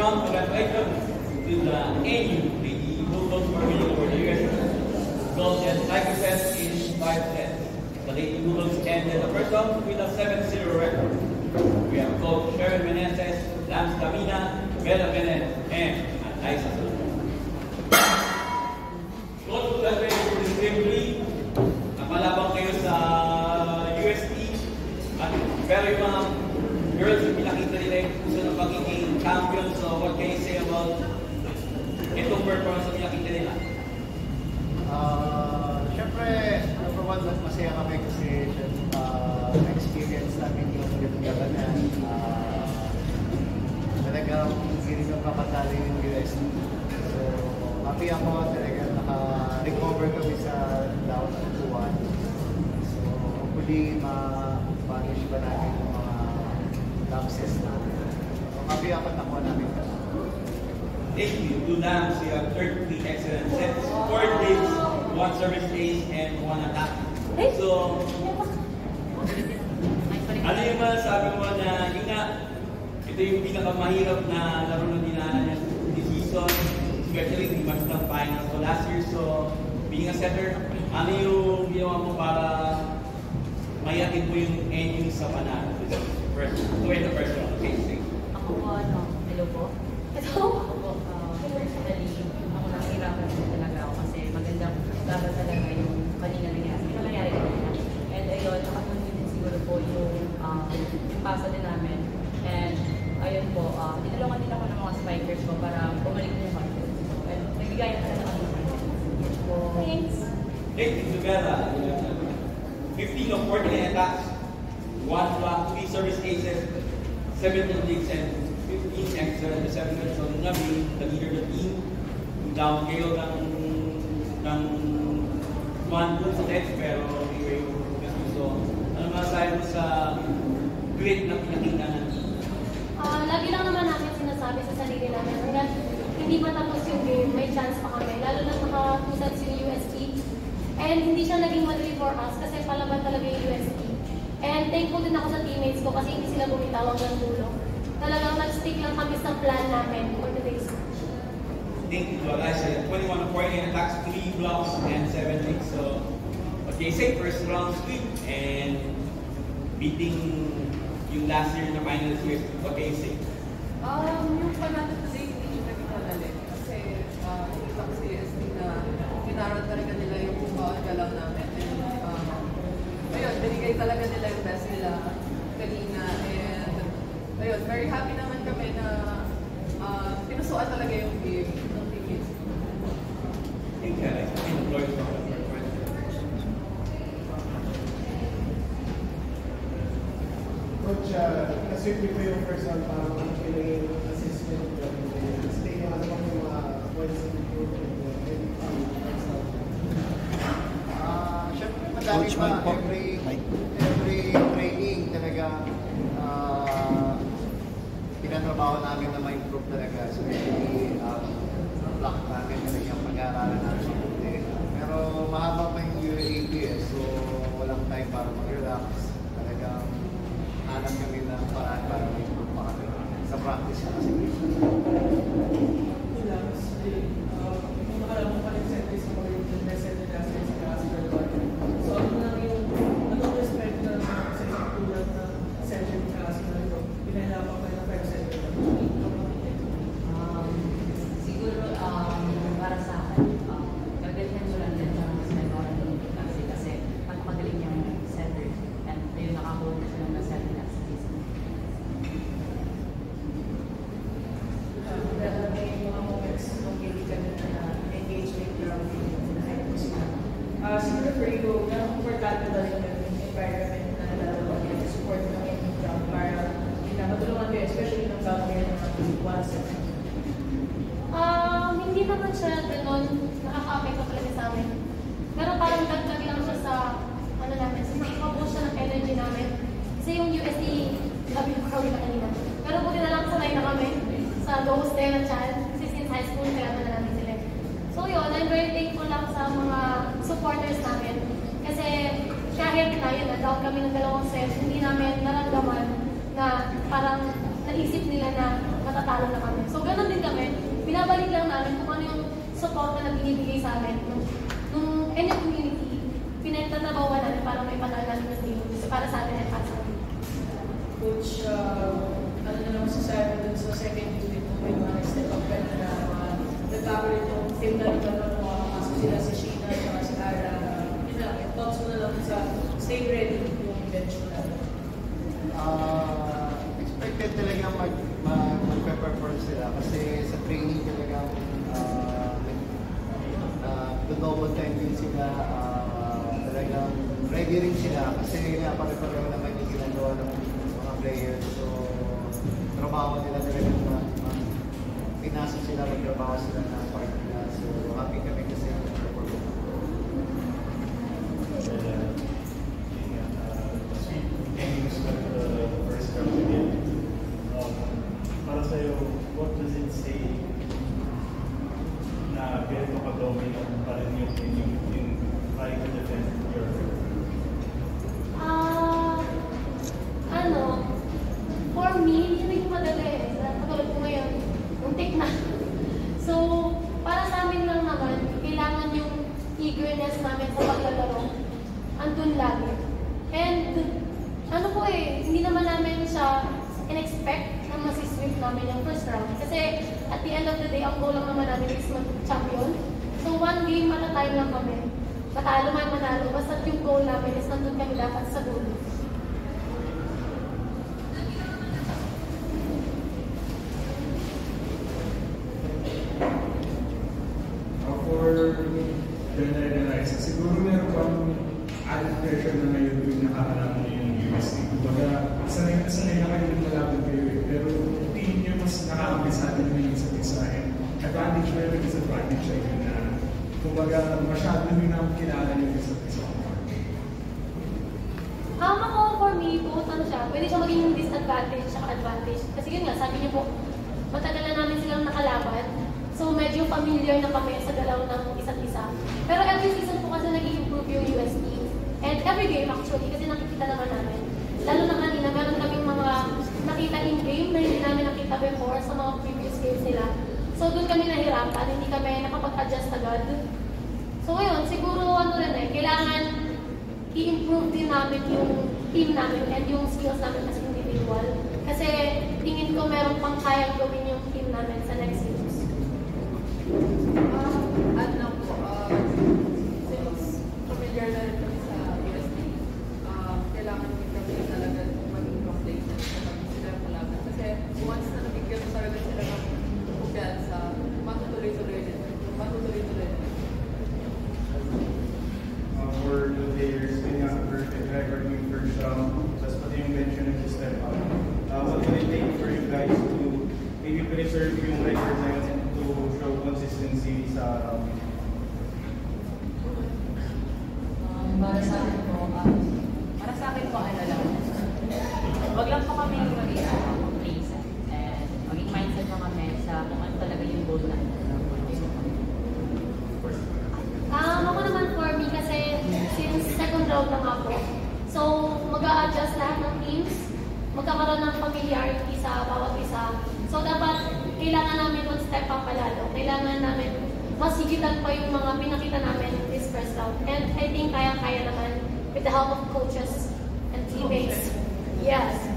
round, congratulations to the NU, the Bulldogs for winning over the US Gold and Tiger Fest in 5 sets. The Lady Bulldogs ended the first round with a 7-0 record. We have Coach Sharon Menezes, Lance Camina, Bella Bennett, and Liza. Coach, congratulations to the Game 3. Nakalabang kayo sa UST. At pero yung mga girls, yung pinakita nila yung puso ng pagiging champion. So what can you say about itong performance na pinakita nila? Siyempre, number one, masaya kami kasi experience namin yung ganyan. Talagang hindi rin magpapatalo yung UST. So, happy ako talaga naka-recover kami sa down to 1. So, hopefully, ma-punish ba namin yung mga lapses namin. So, happy ako nakuha namin. Thank you. 2 dams, you have 33 excellent sets, 4 digs, 1 service ace, and 1 attack. So, ano yung masasabi mo na yun nga, ito yung pinakamahirap na laro na dinaanan niya this season, especially in match ng finals. So last year, so being a setter, ano yung ginawa mo para mayakin mo yung NU sa panalo? First, to win the first round. Okay, sige. Ako po, hello po. Ito, ako po, personally, ako nahihirapan po talaga ako kasi magandang laban talaga yung kanina nangyari. Ito nangyari kanina. And ayun, nakatulong din siguro po yung pasa din namin. And ayun po, tinulungan din ako ng mga spikers ko para bumalik yung confidence ko. And nagbigayan na kami. Thanks. Thank you together. 15 of 49 attacks, 1 block, 3 service aces, 17 digs, and 15 extra in the 7 minutes. So Nabi, the leader of the team, down kayo ng 1 dun sa sets, pero hindi kayo gusto. Ano masasabi mo sa grit na pinakita na? Lagi lang naman namin sinasabi sa sarili namin hanggang hindi pa tapos yung game, may chance pa kami. Lalo na naka-2 sets yung UST. And hindi siya naging madali for us kasi palaban talaga yung UST. And thankful din ako sa teammates ko kasi hindi sila bumitaw hanggang dulo. Talagang nag-stick lang kami sa plan namin for today's match. Thank you, guys. 21 of 48 attacks, 3 blocks, and 7 digs. So, what can you say? First round sweep and beating yung last year na finals with what can you say? Yung panalo today, hindi siya naging madali. Kasi nakita ko si UST na pinaran talaga nila yung bawat galaw namin. And ayun, binigay talaga nila yung best nila kanina. And ayun, very happy naman kami na pinusuan talaga yung game ng teammates. Thank you, Alex. Coach, kasi ito yung first round parang ano yung assessment stay yung ano yung mga points of improvement Siyempre, madami pa every training talaga pinatrabaho namin na ma-improve talaga. So, especially block namin talagang pag-aaralan namin sa buti. Pero mahaba pa yung UAPS, so walang time para mag-relax. Talagang hanap kami ng paraan para ma-improve pa kami sa practice na kasi. Para sa akin, gagalingan ko lang din siya ng mas kasi pagpagaling niya yung center and ayun nakakuha na siya ng center last season. May mga moments nung hindi ka na engagement from siguro for you, komportable ba rin yung environment na nalalaman niya support ng inyong job para matulungan kayo, especially nung gawin kayo ng one set? Hindi naman siya gano'n nakaka-apekto talaga sa amin. Pero parang dagdag lang siya sa ano namin, sa nakaka-boost siya ng energy namin. Kasi yung UST, sabi ko kawin na kanina. Pero buti na lang sanay na kami sa host tayo ng channel. Kasi since high school, kaya na namin sila. So yun, I'm very thankful lang sa mga supporters namin. Kasi kahit tayo na down kami ng 2 sets, hindi namin naramdaman na parang naisip nila na matatalo na kami. So ganun din kami, binabalik lang namin kung ano yung support na binibigay sa amin nung any community, pinagtatabawan namin para may panalo namin sa team para sa atin at para sa amin. Coach, ano na lang masasabi dun sa second unit mo, may mga step up ka na nagkakaroon yung team na rin na makakasok sila si Sheena at si Ara. Yun lang, thoughts mo na lang sa stay ready yung bench mo na. Expected talaga mag-perform sila kasi sa training talaga double time din sila, talagang ready rin sila kasi nga pare-pareho naman yung ginagawa ng mga players. So, trabaho nila talaga pinasa sila, magtrabaho sila na part nila. So, happy kami kasi perform. First round again. Para sa'yo, what does it say na ganito ka-dominant pa rin yung trying to defend your for me, hindi ko madali eh. Katulad ko ngayon, muntik na. So, para sa amin lang naman, kailangan yung eagerness namin sa paglalaro, andun lagi. And, hindi naman namin siya in-expect na masisweep namin yung first round. Kasi, at the end of the day, ang goal lang naman namin is mag-champion. So, one game at a time lang kami. Matalo man manalo, basta yung goal namin is nandun kami dapat sa goal. For generalize, siguro meron bang added pressure na ngayon yung nakakalaman niyo yung USD. Kumbaga, sanay na kayo yung malaban kayo eh. Pero tingin niyo mas nakakabisado nyo yung isa't isa. Advantage mo yung disadvantage sa inyo na kumbaga masyado nyo na kilala yung isa't isa. Ako, for me, both pwede siya maging disadvantage at advantage. Kasi yun nga, sabi niyo po, matagal na namin silang nakalaban. So, medyo familiar na kami sa galaw ng isa't isa. Pero every season po kasi nag-i-improve yung USP. And every game actually, kasi nakikita naman namin. Lalo na kanina, meron kaming mga nakita in-game na hindi namin nakita before sa mga previous games nila. So, doon kami nahirapan, hindi kami nakapag-adjust agad. So, ngayon, siguro kailangan i-improve din namin yung team namin and yung skills namin as individual. Kasi tingin ko meron pang kayang gawin yung team namin sa next games. Since familiar na rin kami sa USD, kailangan din kami talaga maging complacent kapag sila malaban. Kasi once na nabigyan talaga sila ng kumpiyansa, matutuloy-tuloy din. For the players, kanya perfect record yung first round. Tapos pati yung mention ng step up. What will it take for you guys to maybe preserve yung record na yun to show consistency sa round? Para sa akin po, wag lang po kami maging complacent and maging mindset mo kami sa kung ano talaga yung goal natin. Ako naman for me kasi since second round lang ako, so mag-a-adjust lahat ng teams, magkakaroon ng familiarity sa bawat isa. So dapat kailangan namin mag-step up palalo. Kailangan namin mas higitan pa yung mga pinakita namin this first round. And I think kaya-kaya naman with the help of coaches and teammates. Yes.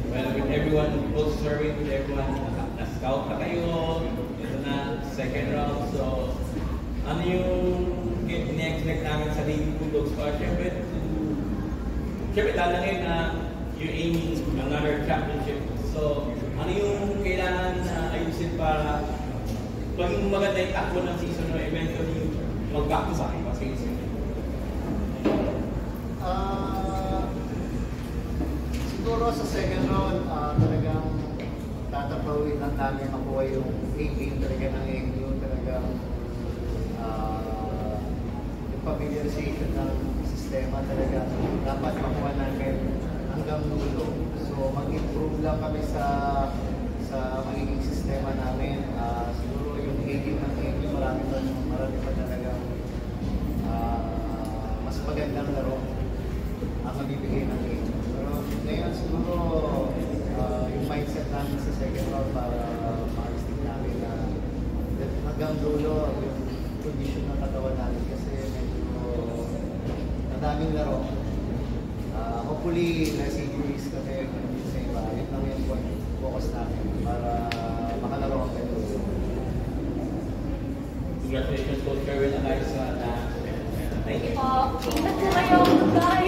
Well, with everyone both serving, with everyone na-scout na kayo, ito na, second round. So, ano yung in-expect namin sa Lady Bulldogs? Siyempre, lalangin na you're aiming another championship. So, ano yung kailangan ayusin para maging maganda yung takbo ng season o eventually mag-back to back pa season? Siguro sa second round, talagang tatapawin lang namin makuha yung A-game talaga ng MU, talagang yung familiarization ng sistema talaga dapat makuha namin hanggang dulo. So mag-improve lang kami sa magiging sistema namin. Siguro yung A-game ng MU, marami pa talagang mas magandang hanggang dulo yung condition ng katawan natin kasi medyo madaming laro. Hopefully, less injuries kami sa iba. Yun lang yung focus namin para makalaro ang ganun. Congratulations, Coach Kerwin and Liza. Thank you. Ingat po kayo, guys!